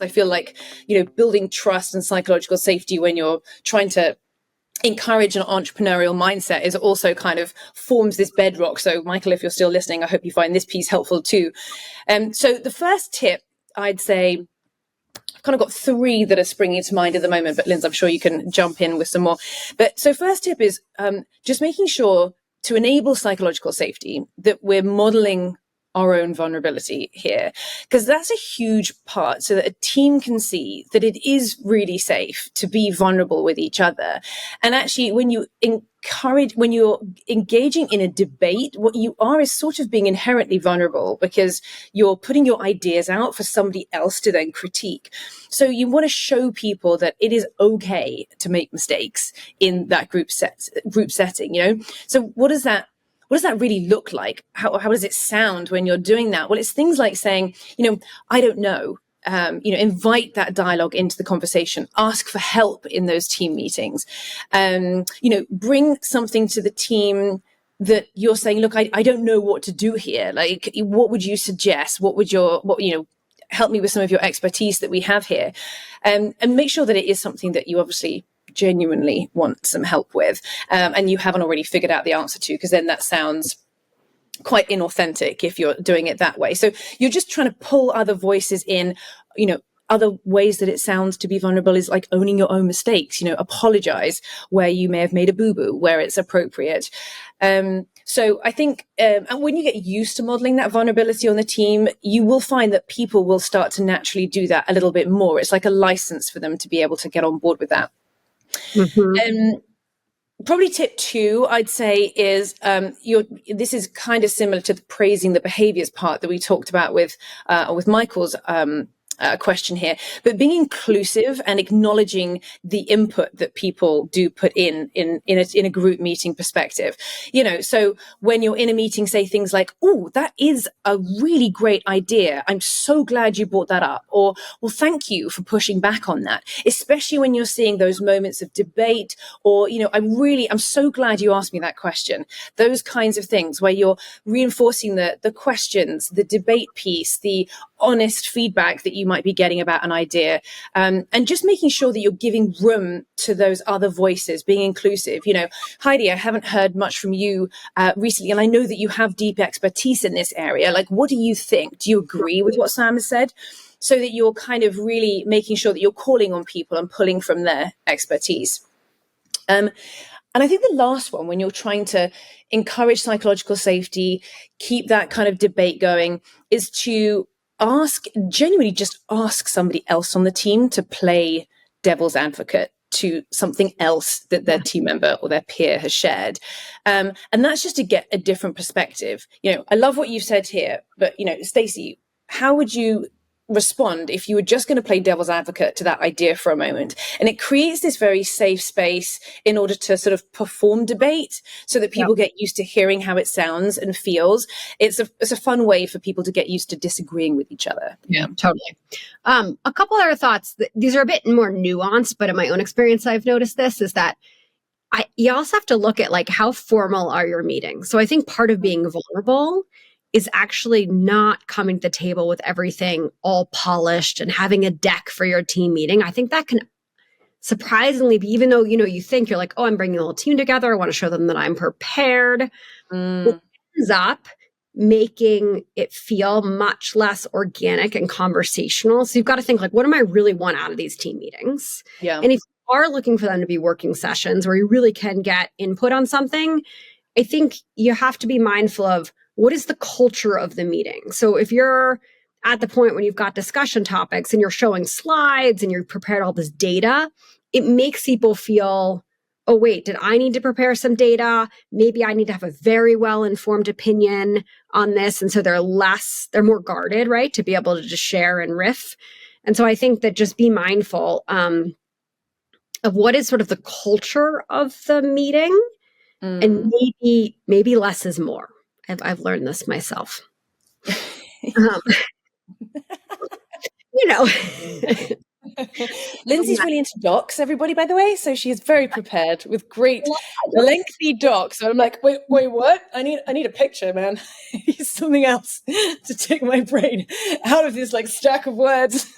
I feel like, building trust and psychological safety when you're trying to encourage an entrepreneurial mindset is also kind of forms this bedrock. So Michael, if you're still listening, I hope you find this piece helpful too. So the first tip, I'd say, I've kind of got three that are springing to mind at the moment, but Lindsey, I'm sure you can jump in with some more. But so first tip is just making sure to enable psychological safety that we're modeling our own vulnerability here, because that's a huge part, so that a team can see that it is really safe to be vulnerable with each other. And actually, when you're engaging in a debate, what you are is sort of being inherently vulnerable, because you're putting your ideas out for somebody else to then critique. So you want to show people that it is okay to make mistakes in that group setting, So what does that really look like? How does it sound when you're doing that? Well, it's things like saying, I don't know. Invite that dialogue into the conversation, ask for help in those team meetings, bring something to the team that you're saying, look, I don't know what to do here. Like, what would you suggest? Help me with some of your expertise that we have here. And make sure that it is something that you obviously genuinely want some help with, and you haven't already figured out the answer to, because then that sounds quite inauthentic if you're doing it that way. So you're just trying to pull other voices in. Other ways that it sounds to be vulnerable is like owning your own mistakes, apologize where you may have made a boo-boo, where it's appropriate. So I think, and when you get used to modeling that vulnerability on the team, you will find that people will start to naturally do that a little bit more. It's like a license for them to be able to get on board with that. Mm-hmm. Probably tip 2, I'd say, is this is kind of similar to the praising the behaviors part that we talked about with Michael's question here, but being inclusive and acknowledging the input that people do put in a group meeting perspective. So when you're in a meeting, say things like, "Oh, that is a really great idea. I'm so glad you brought that up," or, "Well, thank you for pushing back on that," especially when you're seeing those moments of debate, or, I'm so glad you asked me that question. Those kinds of things where you're reinforcing the questions, the debate piece, the honest feedback that you might be getting about an idea, and just making sure that you're giving room to those other voices, being inclusive. Heidi, I haven't heard much from you recently, and I know that you have deep expertise in this area. Like, what do you think? Do you agree with what Sam has said? So that you're kind of really making sure that you're calling on people and pulling from their expertise. And I think the last one, when you're trying to encourage psychological safety, keep that kind of debate going, is to genuinely just ask somebody else on the team to play devil's advocate to something else that their team member or their peer has shared. And that's just to get a different perspective. I love what you've said here, but, Stacey, how would you respond if you were just going to play devil's advocate to that idea for a moment? And it creates this very safe space in order to sort of perform debate, so that people get used to hearing how it sounds and feels. It's a fun way for people to get used to disagreeing with each other. Yeah, totally. A couple other thoughts. These are a bit more nuanced, but in my own experience, I've noticed this is that you also have to look at, like, how formal are your meetings. So I think part of being vulnerable is actually not coming to the table with everything all polished and having a deck for your team meeting. I think that can surprisingly be, even though, you think you're like, oh, I'm bringing the whole team together, I want to show them that I'm prepared. It ends up making it feel much less organic and conversational. So you've got to think, like, what am I really want out of these team meetings? Yeah. And if you are looking for them to be working sessions where you really can get input on something, I think you have to be mindful of, what is the culture of the meeting? So if you're at the point when you've got discussion topics and you're showing slides and you've prepared all this data, it makes people feel, oh, wait, did I need to prepare some data? Maybe I need to have a very well-informed opinion on this. And so they're more guarded, right? To be able to just share and riff. And so I think that just be mindful of what is sort of the culture of the meeting, and maybe less is more. I've learned this myself. Lindsay's really into docs, everybody, by the way. So she is very prepared with great lengthy docs. So I'm like, wait, what? I need a picture, man. I need something else to take my brain out of this like stack of words.